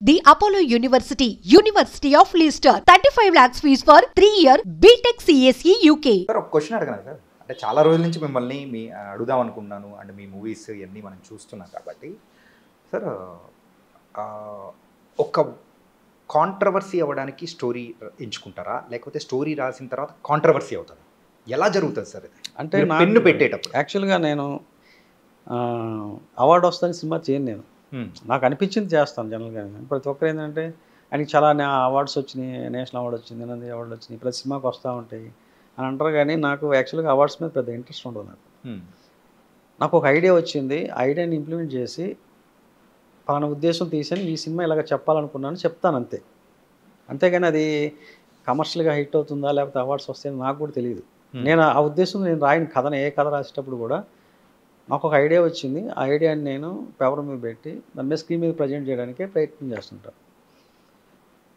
The Apollo University, University of Leicester, 35 lakhs fees for 3-year BTech CSE UK. Sir ఒక question అడగను sir. అంటే చాలా రోజుల నుంచి మిమ్మల్ని అడుగుదాం అనుకున్నాను. అండ్ మీ మూవీస్ ఇవన్నీ మనం చూస్తున్నాం కాబట్టి సార్ ఒక కాంట్రవర్సీ అవ్వడానికి స్టోరీ ఎంచుకుంటారా, లేకపోతే స్టోరీ రాసిన తర్వాత కాంట్రవర్సీ అవుతుందా? ఎలా జరుగుతుంది సార్ ఇది? అంటే పెన్ను పెట్టేటప్పుడు యాక్చువల్గా నేను అవార్డు వస్తుందని సినిమా చేయను. నేను నాకు అనిపించింది చేస్తాను జనరల్గా. ప్రతి ఒక్కరు ఏంటంటే ఆయనకి చాలా అవార్డ్స్ వచ్చినాయి, నేషనల్ అవార్డు వచ్చింది, నంది అవార్డు వచ్చినాయి, ప్రతి సినిమాకి వస్తూ ఉంటాయి అని అంటారు. కానీ నాకు యాక్చువల్గా అవార్డ్స్ మీద పెద్ద ఇంట్రెస్ట్ ఉండదు. నాకు ఒక ఐడియా వచ్చింది, ఆ ఐడియాని ఇంప్లిమెంట్ చేసి పలానా ఉద్దేశం తీసాను, ఈ సినిమా ఇలాగ చెప్పాలనుకున్నాను చెప్తాను అంతే. అంతేగాని అది కమర్షియల్గా హిట్ అవుతుందా లేకపోతే అవార్డ్స్ వస్తాయని నాకు కూడా తెలియదు. నేను ఆ ఉద్దేశం నేను రాయని కథను, ఏ కథ రాసేటప్పుడు కూడా నాకు ఒక ఐడియా వచ్చింది, ఆ ఐడియాని నేను పేపర్ మీద పెట్టి దాని మీద స్క్రీన్ మీద ప్రజెంట్ చేయడానికే ప్రయత్నం చేస్తుంటాను.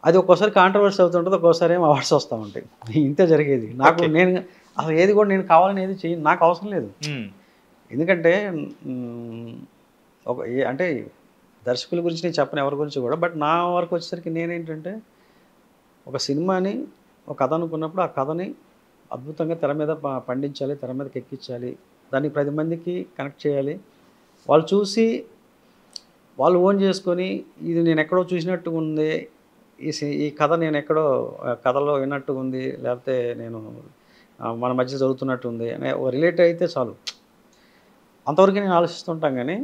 అది ఒక్కోసారి కాంట్రవర్సీ అవుతుంటుంది, ఒక్కోసారి ఏమో అవార్డ్స్ వస్తూ ఉంటాయి. ఇంతే జరిగేది నాకు. నేను అసలు ఏది కూడా నేను కావాలని ఏది చేయను, నాకు అవసరం లేదు. ఎందుకంటే అంటే దర్శకుల గురించి నేను చెప్పను, ఎవరి గురించి కూడా. బట్ నా వరకు వచ్చేసరికి నేనేంటంటే ఒక సినిమాని ఒక కథ అనుకున్నప్పుడు ఆ కథని అద్భుతంగా తెర మీద పండించాలి, తెర మీదకి ఎక్కించాలి, దాన్ని 10 మందికి కనెక్ట్ చేయాలి. వాళ్ళు చూసి వాళ్ళు ఓన్ చేసుకొని ఇది నేను ఎక్కడో చూసినట్టుగా ఉంది, ఈ కథ నేను ఎక్కడో కథలో విన్నట్టుగా ఉంది, లేకపోతే నేను మన మధ్య జరుగుతున్నట్టు ఉంది అనే రిలేట్ అయితే చాలు. అంతవరకు నేను ఆలోచిస్తుంటాం. కానీ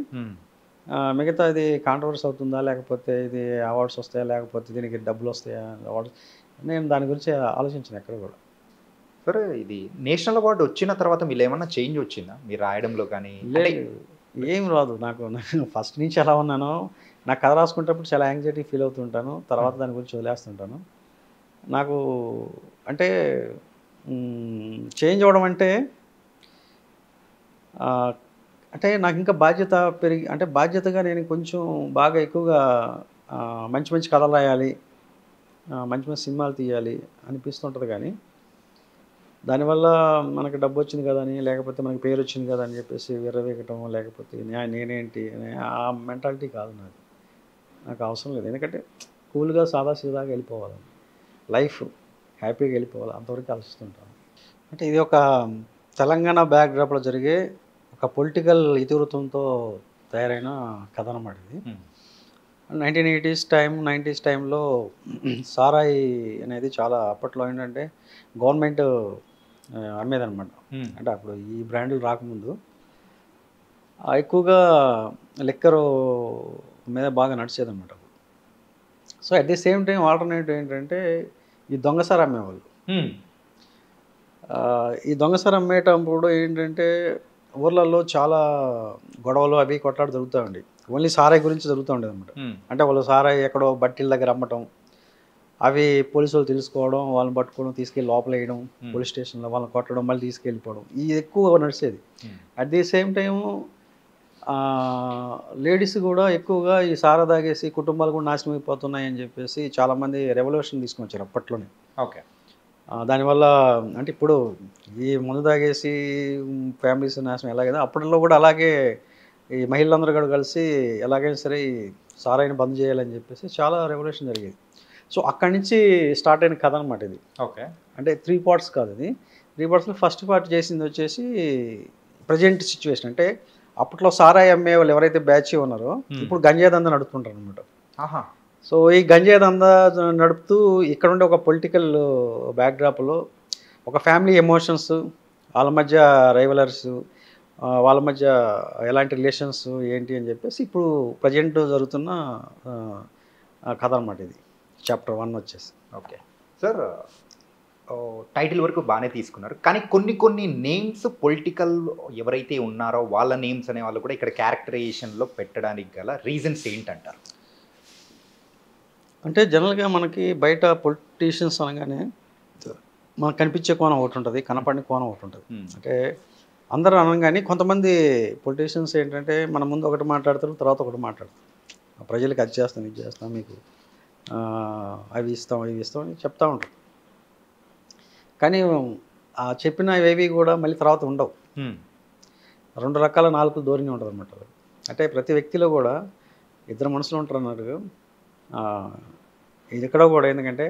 మిగతా ఇది కాంట్రవర్సీ అవుతుందా, లేకపోతే ఇది అవార్డ్స్ వస్తాయా, లేకపోతే దీనికి డబ్బులు వస్తాయా, అవార్డ్స్, నేను దాని గురించి ఆలోచించాను ఎక్కడ కూడా. సరే, ఇది నేషనల్ అవార్డు వచ్చిన తర్వాత మీరు ఏమన్నా చేంజ్ వచ్చిందా మీరు రాయడంలో? కానీ ఏం రాదు నాకు. ఫస్ట్ నుంచి ఎలా ఉన్నానో, నాకు కథ రాసుకునేటప్పుడు చాలా యాంగ్జైటీ ఫీల్ అవుతుంటాను, తర్వాత దాని గురించి వదిలేస్తుంటాను. నాకు అంటే చేంజ్ అవ్వడం అంటే అంటే నాకు ఇంకా బాధ్యత పెరిగి, అంటే బాధ్యతగా నేను కొంచెం బాగా ఎక్కువగా మంచి మంచి కథలు రాయాలి, మంచి మంచి సినిమాలు తీయాలి అనిపిస్తుంటుంది. కానీ దానివల్ల మనకు డబ్బు వచ్చింది కదా అని, లేకపోతే మనకి పేరు వచ్చింది కదా అని చెప్పేసి విర్రవీగటం, లేకపోతే నేనేంటి అనే ఆ మెంటాలిటీ కాదు నాది. నాకు అవసరం లేదు. ఎందుకంటే కూల్గా సాదాసీదాగా వెళ్ళిపోవాలి, లైఫ్ హ్యాపీగా వెళ్ళిపోవాలి, అంతవరకు ఆలోచిస్తుంటాను. అంటే ఇది ఒక తెలంగాణ బ్యాక్డ్రాప్లో జరిగే ఒక పొలిటికల్ ఇతివృత్తంతో తయారైన కథ అన్నమాట ఇది. 90s టైంలో సారాయి అనేది చాలా అప్పట్లో ఏంటంటే గవర్నమెంట్ అమ్మేదనమాట. అంటే అప్పుడు ఈ బ్రాండ్లు రాకముందు ఎక్కువగా లిక్కరు మీద బాగా నడిచేదన్నమాట. So at the same time alternative ఏంటంటే ఈ దొంగసారి అమ్మేవాళ్ళు. ఈ దొంగసారి అమ్మేటప్పుడు ఏంటంటే ఊర్లలో చాలా గొడవలు అవి కొట్లాడు జరుగుతూ ఉండేవి. ఓన్లీ సారాయి గురించి జరుగుతూ ఉండేది అనమాట. అంటే వాళ్ళు సారాయి ఎక్కడో బట్టీల దగ్గర అమ్మటం, అవి పోలీసు వాళ్ళు తెలుసుకోవడం, వాళ్ళని పట్టుకోవడం, తీసుకెళ్ళి లోపల వేయడం, పోలీస్ స్టేషన్లో వాళ్ళని కొట్టడం, మళ్ళీ తీసుకెళ్ళిపోవడం, ఇది ఎక్కువ నడిచేది. At the same time ladies కూడా ఎక్కువగా ఈ సారా తాగేసి కుటుంబాలు కూడా నాశనం అయిపోతున్నాయి అని చెప్పేసి చాలామంది రెవల్యూషన్ తీసుకొని వచ్చారు అప్పట్లోనే. ఓకే. దానివల్ల అంటే ఇప్పుడు ఈ మందు తాగేసి ఫ్యామిలీస్ నాశనం ఎలాగైనా అప్పట్లో కూడా అలాగే ఈ మహిళలందరూ కూడా కలిసి ఎలాగైనా సరే ఈ సారాయిని బంద్ చేయాలని చెప్పేసి చాలా రెవల్యూషన్ జరిగేది. సో అక్కడి నుంచి స్టార్ట్ అయిన కథ అనమాట ఇది. ఓకే. అంటే 3 parts కాదు ఇది. 3 partsలో ఫస్ట్ పార్ట్ చేసింది వచ్చేసి ప్రజెంట్ సిచ్యువేషన్. అంటే అప్పట్లో సారాయి అమ్మే వాళ్ళు ఎవరైతే బ్యాచ్ ఉన్నారో ఇప్పుడు గంజాయి దందా నడుపుతుంటారు అనమాట. సో ఈ గంజాయి దందా నడుపుతూ ఇక్కడ ఉండే ఒక పొలిటికల్ బ్యాక్డ్రాప్లో ఒక ఫ్యామిలీ ఎమోషన్స్, వాళ్ళ మధ్య రైవలర్స్, వాళ్ళ మధ్య ఎలాంటి రిలేషన్స్ ఏంటి అని చెప్పేసి ఇప్పుడు ప్రజెంట్ జరుగుతున్న కథ అనమాట ఇది. చాప్టర్ 1 వచ్చేసి. ఓకే సార్, టైటిల్ వరకు బాగానే తీసుకున్నారు. కానీ కొన్ని నేమ్స్ పొలిటికల్ ఎవరైతే ఉన్నారో వాళ్ళ నేమ్స్ అనే వాళ్ళు కూడా ఇక్కడ క్యారెక్టరైజేషన్లో పెట్టడానికి గల రీజన్స్ ఏంటంటారు? అంటే జనరల్గా మనకి బయట పొలిటీషియన్స్ అనగానే మనకు కనిపించే కోణం ఒకటి ఉంటుంది, కనపడిన కోణం ఒకటి ఉంటుంది. అంటే అందరూ అనగానే కొంతమంది పొలిటీషియన్స్ ఏంటంటే మన ముందు ఒకటి మాట్లాడతారు, తర్వాత ఒకటి మాట్లాడతారు. ప్రజలకు అది చేస్తాం, ఇది చేస్తాం, మీకు అవి ఇస్తాం, ఇవి ఇస్తాం అని చెప్తూ ఉంటారు. కానీ ఆ చెప్పిన ఇవేవి కూడా మళ్ళీ తర్వాత ఉండవు. 2 రకాల నాలుగు ధోరణి ఉంటుంది అన్నమాట. అంటే ప్రతి వ్యక్తిలో కూడా 2 మనుషులు ఉంటారు అన్నట్టుగా ఇది ఎక్కడో కూడా ఎందుకంటే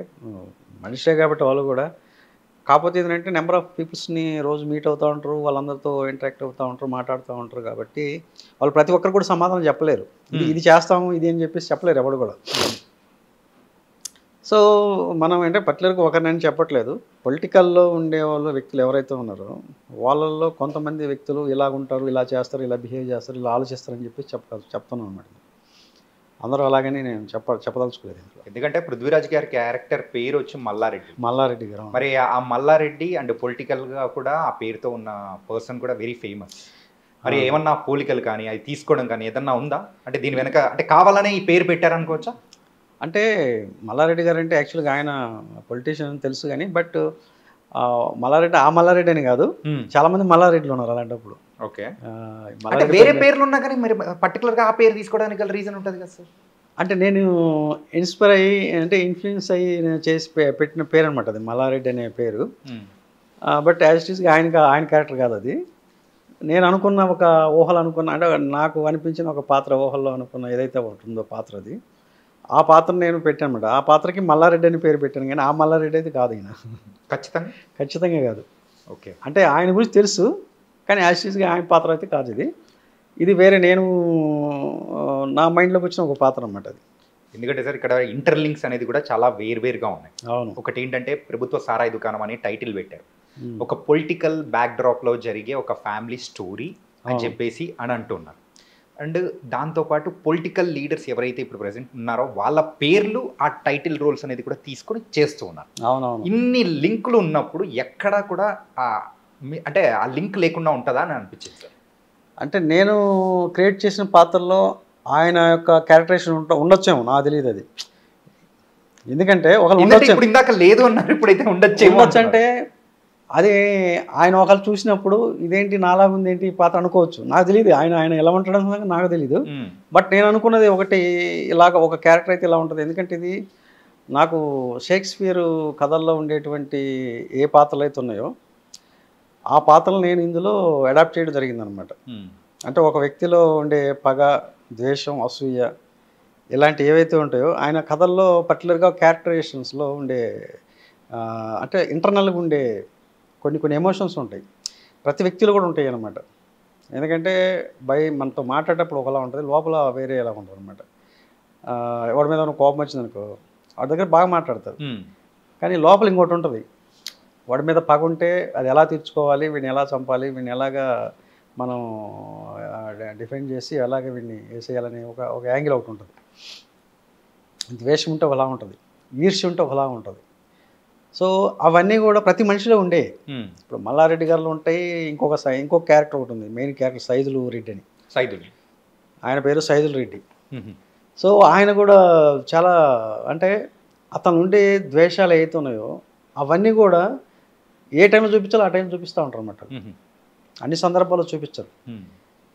మనిషే కాబట్టి వాళ్ళు కూడా, కాకపోతే ఏంటంటే నెంబర్ ఆఫ్ పీపుల్స్ని రోజు మీట్ అవుతూ ఉంటారు, వాళ్ళందరితో ఇంటరాక్ట్ అవుతూ ఉంటారు, మాట్లాడుతూ ఉంటారు కాబట్టి వాళ్ళు ప్రతి ఒక్కరు కూడా సమాధానం చెప్పలేరు. ఇది చేస్తాము ఇది అని చెప్పేసి చెప్పలేరు ఎవరు కూడా. సో మనం అంటే పర్టికులర్గా ఒకరినని చెప్పట్లేదు. పొలిటికల్లో ఉండేవాళ్ళు వ్యక్తులు ఎవరైతే ఉన్నారో వాళ్ళల్లో కొంతమంది వ్యక్తులు ఇలా ఉంటారు, ఇలా చేస్తారు, ఇలా బిహేవ్ చేస్తారు, ఇలా ఆలోచిస్తారని చెప్పి చెప్తున్నాను అనమాట. అందరూ అలాగని నేను చెప్పదలుచుకోలేదు ఇంట్లో. ఎందుకంటే పృథ్వీరాజ్ గారి క్యారెక్టర్ పేరు వచ్చి మల్లారెడ్డి గారు. మరి ఆ మల్లారెడ్డి అండ్ పొలిటికల్గా కూడా ఆ పేరుతో ఉన్న పర్సన్ కూడా వెరీ ఫేమస్. మరి ఏమన్నా పోలికలు కానీ అది తీసుకోవడం కానీ ఏదన్నా ఉందా? అంటే దీని వెనక అంటే కావాలనే ఈ పేరు పెట్టారనుకోవచ్చా? అంటే మల్లారెడ్డి గారు అంటే యాక్చువల్గా ఆయన పొలిటీషియన్ తెలుసు కానీ, బట్ మల్లారెడ్డి అని కాదు, చాలా మంది మల్లారెడ్డిలు ఉన్నారు అలాంటప్పుడు. ఓకే, వేరే పేర్లు ఉన్నా కానీ మరి పర్టికులర్గా ఆ పేరు తీసుకోవడానికి గల రీజన్ ఉంటుంది కదా సార్? అంటే నేను ఇన్స్పైర్ అయ్యి అంటే ఇన్ఫ్లుయెన్స్ అయ్యి నేను చేసి పెట్టిన పేరు అనమాట అది, మల్లారెడ్డి అనే పేరు. బట్ యాజ్ ఇట్ ఈస్గా ఆయన క్యారెక్టర్ కాదు అది. నేను అనుకున్న ఒక ఊహలు అనుకున్న, అంటే నాకు అనిపించిన ఒక పాత్ర, ఊహల్లో అనుకున్న ఏదైతే ఉంటుందో పాత్ర, అది ఆ పాత్ర నేను పెట్టాను అనమాట. ఆ పాత్రకి మల్లారెడ్డి అని పేరు పెట్టాను కానీ ఆ మల్లారెడ్డి అయితే కాదు ఈయన. ఖచ్చితంగా కాదు. ఓకే, అంటే ఆయన గురించి తెలుసు కానీ యాక్చువల్గా ఆయన పాత్ర అయితే కాదు ఇది వేరే నేను నా మైండ్లోకి వచ్చిన ఒక పాత్ర అనమాట అది. ఎందుకంటే సార్ ఇక్కడ ఇంటర్లింక్స్ అనేది కూడా చాలా వేరువేరుగా ఉన్నాయి. అవును. ఒకటి ఏంటంటే ప్రభుత్వ సారాయి దుకాణం అని టైటిల్ పెట్టారు, ఒక పొలిటికల్ బ్యాక్డ్రాప్లో జరిగే ఒక ఫ్యామిలీ స్టోరీ అని చెప్పేసి అని అంటున్నారు. అండ్ దాంతోపాటు పొలిటికల్ లీడర్స్ ఎవరైతే ఇప్పుడు ప్రెసెంట్ ఉన్నారో వాళ్ళ పేర్లు ఆ టైటిల్ రోల్స్ అనేది కూడా తీసుకొని చేస్తూ ఉన్నారు. అవునవును. ఇన్ని లింకులు ఉన్నప్పుడు ఎక్కడా కూడా అంటే ఆ లింక్ లేకుండా ఉంటుందా అని అనిపించింది సార్. అంటే నేను క్రియేట్ చేసిన పాత్రలో ఆయన యొక్క క్యారెక్టరేషన్ ఉండొచ్చేమో, నాకు తెలియదు అది. ఎందుకంటే ఇప్పుడు ఇందాక లేదు అన్నారు, ఇప్పుడైతే ఉండొచ్చు అంటే అదే ఆయన ఒకళ్ళు చూసినప్పుడు ఇదేంటి నాలాగా ఉంది ఏంటి ఈ పాత్ర అనుకోవచ్చు, నాకు తెలియదు. ఆయన ఎలా ఉంటాడో నాకు తెలియదు. బట్ నేను అనుకున్నది ఒకటి, ఇలాగ ఒక క్యారెక్టర్ అయితే ఇలా ఉంటుంది. ఎందుకంటే ఇది నాకు షేక్స్పియర్ కథల్లో ఉండేటువంటి ఏ పాత్రలు అయితే ఉన్నాయో ఆ పాత్రలు నేను ఇందులో అడాప్ట్ చేయడం జరిగిందనమాట. అంటే ఒక వ్యక్తిలో ఉండే పగ, ద్వేషం, అసూయ ఇలాంటి ఏవైతే ఉంటాయో ఆయన కథల్లో పర్టికులర్గా క్యారెక్టరైజేషన్స్లో ఉండే అంటే ఇంటర్నల్గా ఉండే కొన్ని ఎమోషన్స్ ఉంటాయి. ప్రతి వ్యక్తిలో కూడా ఉంటాయి అన్నమాట. ఎందుకంటే మనతో మాట్లాడేటప్పుడు ఒకలా ఉంటుంది, లోపల వేరే ఎలా ఉంటుంది అనమాట. ఎవరి మీద కోపం వచ్చిందనుకో వాడి దగ్గర బాగా మాట్లాడతారు, కానీ లోపల ఇంకోటి ఉంటుంది. వాడి మీద పగ ఉంటే అది ఎలా తీర్చుకోవాలి, వీడిని ఎలా చంపాలి, వీడిని ఎలాగా మనం డిఫెండ్ చేసి అలాగే వీడిని వేసేయాలని ఒక యాంగిల్ ఒకటి ఉంటుంది. ద్వేషం ఉంటే ఒకలా ఉంటుంది, ఈర్ష్య ఉంటే ఒకలా ఉంటుంది. సో అవన్నీ కూడా ప్రతి మనిషిలో ఉండే. ఇప్పుడు మల్లారెడ్డి గారిలో ఉంటాయి. ఇంకొక క్యారెక్టర్ ఒకటి ఉంది, మెయిన్ క్యారెక్టర్ సైదులు రెడ్డి అని. ఆయన పేరు సైదులు రెడ్డి. సో ఆయన కూడా చాలా, అంటే అతను ఉండే ద్వేషాలు ఏవైతే ఉన్నాయో అవన్నీ కూడా ఏ టైంలో చూపించాలో ఆ టైంలో చూపిస్తూ ఉంటారు అన్నమాట. అన్ని సందర్భాల్లో చూపించరు.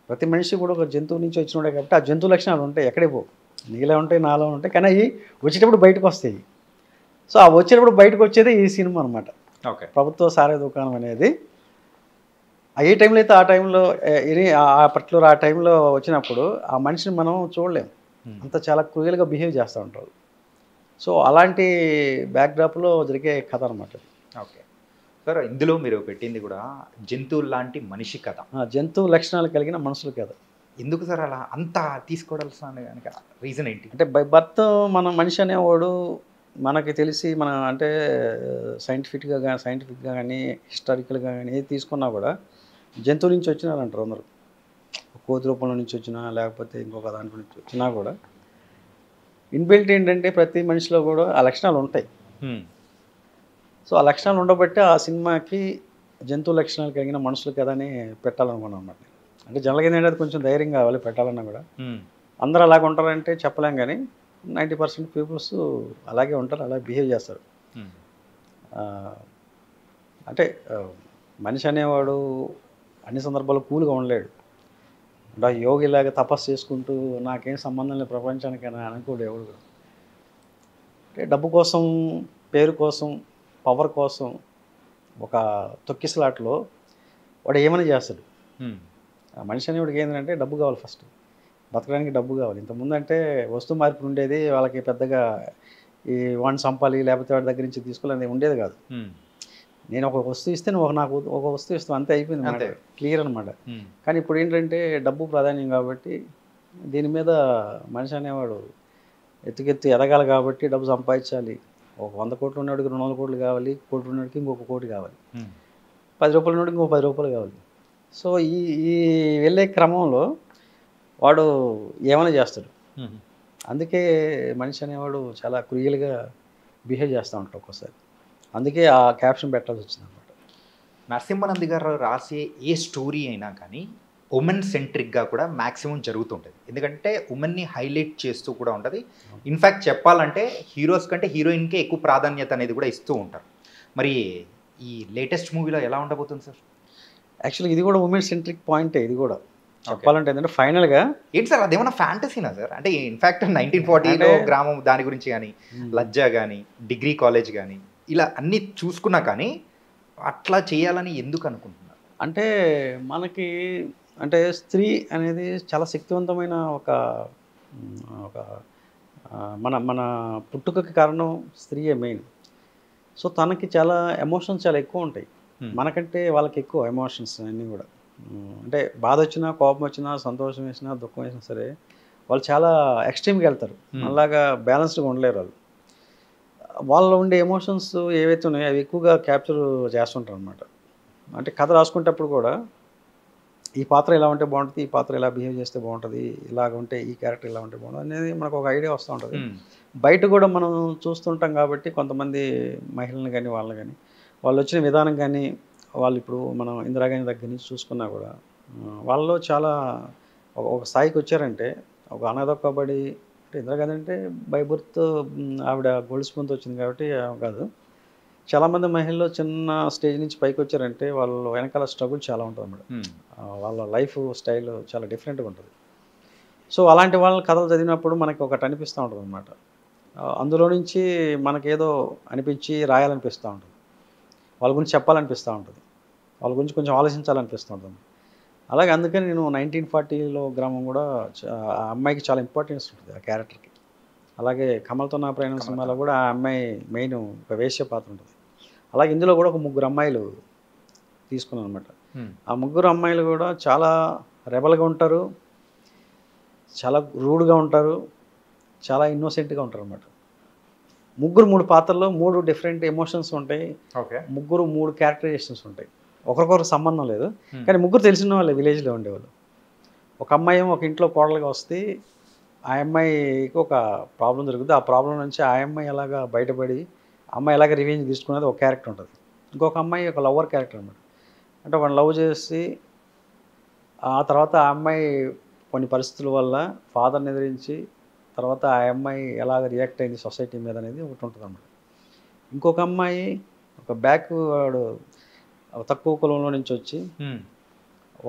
ప్రతి మనిషి కూడా ఒక జంతువు నుంచి వచ్చినోడే కాబట్టి ఆ జంతువు లక్షణాలు ఉంటాయి, ఎక్కడే పో, నీలో ఉంటాయి, నాలో ఉంటాయి, కానీ అవి వచ్చేటప్పుడు బయటకు వస్తాయి. సో ఆ వచ్చేటప్పుడు బయటకు వచ్చేది ఈ సినిమా అనమాట. ప్రభుత్వ సారాయి దుకాణం అనేది ఏ టైంలో అయితే ఆ టైంలో పర్టికులర్ ఆ టైంలో వచ్చినప్పుడు ఆ మనిషిని మనం చూడలేము, అంత చాలా క్రూయల్గా బిహేవ్ చేస్తూ ఉంటారు. సో అలాంటి బ్యాక్డ్రాప్లో జరిగే కథ అనమాట. ఓకే సార్, ఇందులో మీరు పెట్టింది కూడా జంతువులు లాంటి మనిషి కథ, జంతువు లక్షణాలు కలిగిన మనుషుల కథ. ఎందుకు సార్ అలా అంత తీసుకోవాల్సిన రీజన్ ఏంటి? అంటే బై బర్త్ మన మనిషి అనేవాడు మనకి తెలిసి మన అంటే సైంటిఫిక్గా కానీ హిస్టారికల్గా కానీ ఏది తీసుకున్నా కూడా జంతువు నుంచి వచ్చినారంటారు అందరూ. కోతి రూపంలో నుంచి వచ్చినా లేకపోతే ఇంకొక దాంట్లో నుంచి వచ్చినా కూడా ఇన్బిల్ట్ ఏంటంటే ప్రతి మనిషిలో కూడా ఆ లక్షణాలు ఉంటాయి. సో ఆ లక్షణాలు ఉండబట్టి ఆ సినిమాకి జంతువు లక్షణాలు కలిగిన మనుషులు కదా అని పెట్టాలనుకున్నాను అన్నమాట. అంటే జనరల్గా ఏంటంటే అది కొంచెం ధైర్యం కావాలి పెట్టాలన్నా కూడా. అందరూ అలాగ ఉంటారంటే చెప్పలేం, కానీ 90% పీపుల్స్ అలాగే ఉంటారు, అలాగే బిహేవ్ చేస్తారు. అంటే మనిషి అనేవాడు అన్ని సందర్భాల్లో కూల్గా ఉండలేడు. అంటే యోగిలాగా తపస్సు చేసుకుంటూ నాకేం సంబంధం లేదు ప్రపంచానికైనా అనుకోడు ఎవడు. అంటే డబ్బు కోసం, పేరు కోసం, పవర్ కోసం ఒక తొక్కిసలాట్లో వాడు ఏమైనా చేస్తాడు. మనిషి అనేవాడికి ఏంటంటే డబ్బు కావాలి ఫస్ట్, బతకడానికి డబ్బు కావాలి. ఇంతకుముందు అంటే వస్తువు మార్పిడి ఉండేది, వాళ్ళకి పెద్దగా ఈ వాడిని చంపాలి లేకపోతే వాడి దగ్గర నుంచి తీసుకోవాలని ఉండేది కాదు. నేను ఒక వస్తువు ఇస్తే నువ్వు నాకు ఒక వస్తువు ఇస్తావు, అంతే అయిపోయింది మాట, క్లియర్ అనమాట. కానీ ఇప్పుడు ఏంటంటే డబ్బు ప్రాధాన్యం కాబట్టి దీని మీద మనిషి అనేవాడు ఎత్తుకెత్తి ఎదగాలి కాబట్టి డబ్బు సంపాదించాలి. ఒక 100 కోట్లు ఉన్నవాడికి 200 కోట్లు కావాలి, కోటి ఉన్నవాడికి ఇంకొక కోటి కావాలి, 10 రూపాయలు ఉన్నవాడికి ఇంకో 10 రూపాయలు కావాలి. సో ఈ ఈ వెళ్ళే క్రమంలో వాడు ఏమైనా చేస్తాడు. అందుకే మనిషి అనేవాడు చాలా క్రూయల్గా బిహేవ్ చేస్తూ ఉంటాడు ఒక్కోసారి. అందుకే ఆ క్యాప్షన్ పెట్టాల్సి వచ్చింది అనమాట. నరసింహానంద్ గారు రాసే ఏ స్టోరీ అయినా కానీ ఉమెన్ సెంట్రిక్గా కూడా మ్యాక్సిమం జరుగుతుంటుంది. ఎందుకంటే ఉమెన్ని హైలైట్ చేస్తూ కూడా ఉంటుంది. ఇన్ఫ్యాక్ట్ చెప్పాలంటే హీరోస్ కంటే హీరోయిన్కే ఎక్కువ ప్రాధాన్యత అనేది కూడా ఇస్తూ ఉంటారు. మరి ఈ లేటెస్ట్ మూవీలో ఎలా ఉండబోతుంది సార్? యాక్చువల్గా ఇది కూడా ఉమెన్ సెంట్రిక్ పాయింటే. ఇది కూడా చెప్పాలంటే ఏంటంటే ఫైనల్గా ఏంటి సార్, అదేమన్నా ఫ్యాంటసీనా సార్? అంటే ఇన్ఫ్యాక్ట్ 1940లో గ్రామం దాని గురించి కానీ, లజ్జా కానీ, డిగ్రీ కాలేజ్ కానీ ఇలా అన్నీ చూసుకున్నా కానీ అట్లా చేయాలని ఎందుకు అనుకుంటున్నారు? అంటే మనకి అంటే స్త్రీ అనేది చాలా శక్తివంతమైన ఒక మన మన పుట్టుకకి కారణం స్త్రీయే మెయిన్. సో తనకి చాలా ఎమోషన్స్ చాలా ఎక్కువ ఉంటాయి మనకంటే, వాళ్ళకి ఎక్కువ ఎమోషన్స్ అన్నీ కూడా. అంటే బాధ వచ్చినా, కోపం వచ్చినా, సంతోషం వేసినా, దుఃఖం వేసినా సరే వాళ్ళు చాలా ఎక్స్ట్రీమ్గా వెళ్తారు. అలాగా బ్యాలెన్స్డ్గా ఉండలేరు వాళ్ళు. వాళ్ళలో ఉండే ఎమోషన్స్ ఏవైతే ఉన్నాయో అవి ఎక్కువగా క్యాప్చర్ చేస్తుంటారు అనమాట. అంటే కథ రాసుకునేటప్పుడు కూడా ఈ పాత్ర ఇలా ఉంటే బాగుంటుంది, ఈ పాత్ర ఇలా బిహేవ్ చేస్తే బాగుంటుంది, ఇలాగ ఉంటే ఈ క్యారెక్టర్ ఇలా ఉంటే బాగుంటుంది అనేది మనకు ఒక ఐడియా వస్తూ ఉంటుంది. బయట కూడా మనం చూస్తుంటాం కాబట్టి కొంతమంది మహిళలను కానీ వాళ్ళని కానీ వాళ్ళు వచ్చిన విధానం కానీ, వాళ్ళు ఇప్పుడు మనం ఇందిరాగాంధీ దగ్గర నుంచి చూసుకున్నా కూడా వాళ్ళలో చాలా ఒక స్థాయికి వచ్చారంటే, ఒక అనాథొక్కబడి, అంటే ఇందిరాగాంధీ అంటే బై బర్త్ ఆవిడ గోల్డ్ స్పూన్తో వచ్చింది కాబట్టి కాదు. చాలామంది మహిళలు చిన్న స్టేజ్ నుంచి పైకి వచ్చారంటే వాళ్ళ వెనకాల స్ట్రగుల్ చాలా ఉంటుంది అన్నమాట. వాళ్ళ లైఫ్ స్టైల్ చాలా డిఫరెంట్గా ఉంటుంది. సో అలాంటి వాళ్ళ కథలు చదివినప్పుడు మనకి ఒకటి అనిపిస్తూ ఉంటుంది అన్నమాట. అందులో నుంచి మనకేదో అనిపించి రాయాలనిపిస్తూ ఉంటుంది, వాళ్ళ గురించి చెప్పాలనిపిస్తూ ఉంటుంది, వాళ్ళ గురించి కొంచెం ఆలోచించాలనిపిస్తూ ఉంటుంది. అలాగే అందుకని నేను 1940లో గ్రామం కూడా ఆ అమ్మాయికి చాలా ఇంపార్టెన్స్ ఉంటుంది ఆ క్యారెక్టర్కి. అలాగే కమల్తో నా ప్రయాణం సినిమాలో కూడా ఆ అమ్మాయి మెయిన్ ఒక వేశ్య పాత్ర ఉంటుంది. అలాగే ఇందులో కూడా ఒక 3 అమ్మాయిలు తీసుకున్నాను అనమాట. ఆ 3 అమ్మాయిలు కూడా చాలా రెబల్గా ఉంటారు, చాలా రూడ్గా ఉంటారు, చాలా ఇన్నోసెంట్గా ఉంటారు అనమాట. 3 పాత్రల్లో 3 డిఫరెంట్ ఎమోషన్స్ ఉంటాయి. 3 క్యారెక్టరైజేషన్స్ ఉంటాయి. ఒకరికొకరు సంబంధం లేదు, కానీ 3 తెలిసిన వాళ్ళే విలేజ్లో ఉండేవాళ్ళు. ఒక అమ్మాయి ఒక ఇంట్లో కోడలుగా వస్తే ఆ అమ్మాయికి ఒక ప్రాబ్లం జరుగుతుంది. ఆ ప్రాబ్లం నుంచి ఆ అమ్మాయి ఎలాగా బయటపడి అమ్మాయి ఎలాగ రివెంజ్ తీసుకునేది ఒక క్యారెక్టర్ ఉంటుంది. ఇంకొక అమ్మాయి ఒక లవర్ క్యారెక్టర్ అనమాట. అంటే ఒకటి లవ్ చేసి ఆ తర్వాత ఆ అమ్మాయి కొన్ని పరిస్థితుల వల్ల ఫాదర్ని ఎదిరించి తర్వాత ఆ అమ్మాయి ఎలాగ రియాక్ట్ అయింది సొసైటీ మీద అనేది ఒకటి ఉంటుంది అన్నమాట. ఇంకొక అమ్మాయి ఒక బ్యాక్వర్డ్ తక్కువ కులంలో నుంచి వచ్చి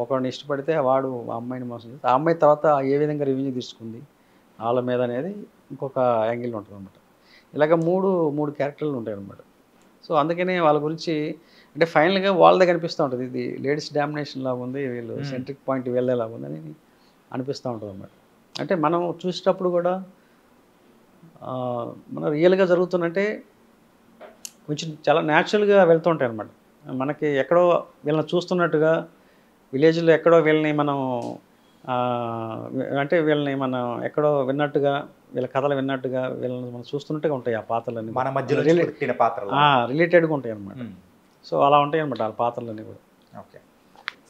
ఒకరిని ఇష్టపడితే వాడు ఆ అమ్మాయిని మోసం చేస్తే ఆ అమ్మాయి తర్వాత ఏ విధంగా రివెంజ్ తీసుకుంది వాళ్ళ మీద అనేది ఇంకొక యాంగిల్ ఉంటుంది అనమాట. ఇలాగ మూడు క్యారెక్టర్లు ఉంటాయి అన్నమాట. సో అందుకనే వాళ్ళ గురించి అంటే ఫైనల్గా వాళ్ళదే కనిపిస్తూ ఉంటుంది, ఇది లేడీస్ డామినేషన్ లాగా ఉంది, వీళ్ళు సెంట్రిక్ పాయింట్ వెళ్ళేలాగా ఉందని అనిపిస్తూ ఉంటుంది అన్నమాట. అంటే మనం చూసేటప్పుడు కూడా మన రియల్గా జరుగుతున్నట్టే కొంచెం చాలా న్యాచురల్గా వెళ్తూ ఉంటాయి అన్నమాట. మనకి ఎక్కడో వీళ్ళని చూస్తున్నట్టుగా విలేజ్లో ఎక్కడో వీళ్ళని మనం అంటే వీళ్ళని మనం ఎక్కడో విన్నట్టుగా, వీళ్ళ కథలు విన్నట్టుగా వీళ్ళని మనం చూస్తున్నట్టుగా ఉంటాయి ఆ పాత్రలన్నీ, మన మధ్యలో రిలేటెడ్గా ఉంటాయి అన్నమాట. సో అలా ఉంటాయి అన్నమాట వాళ్ళ పాత్రలన్నీ కూడా. ఓకే.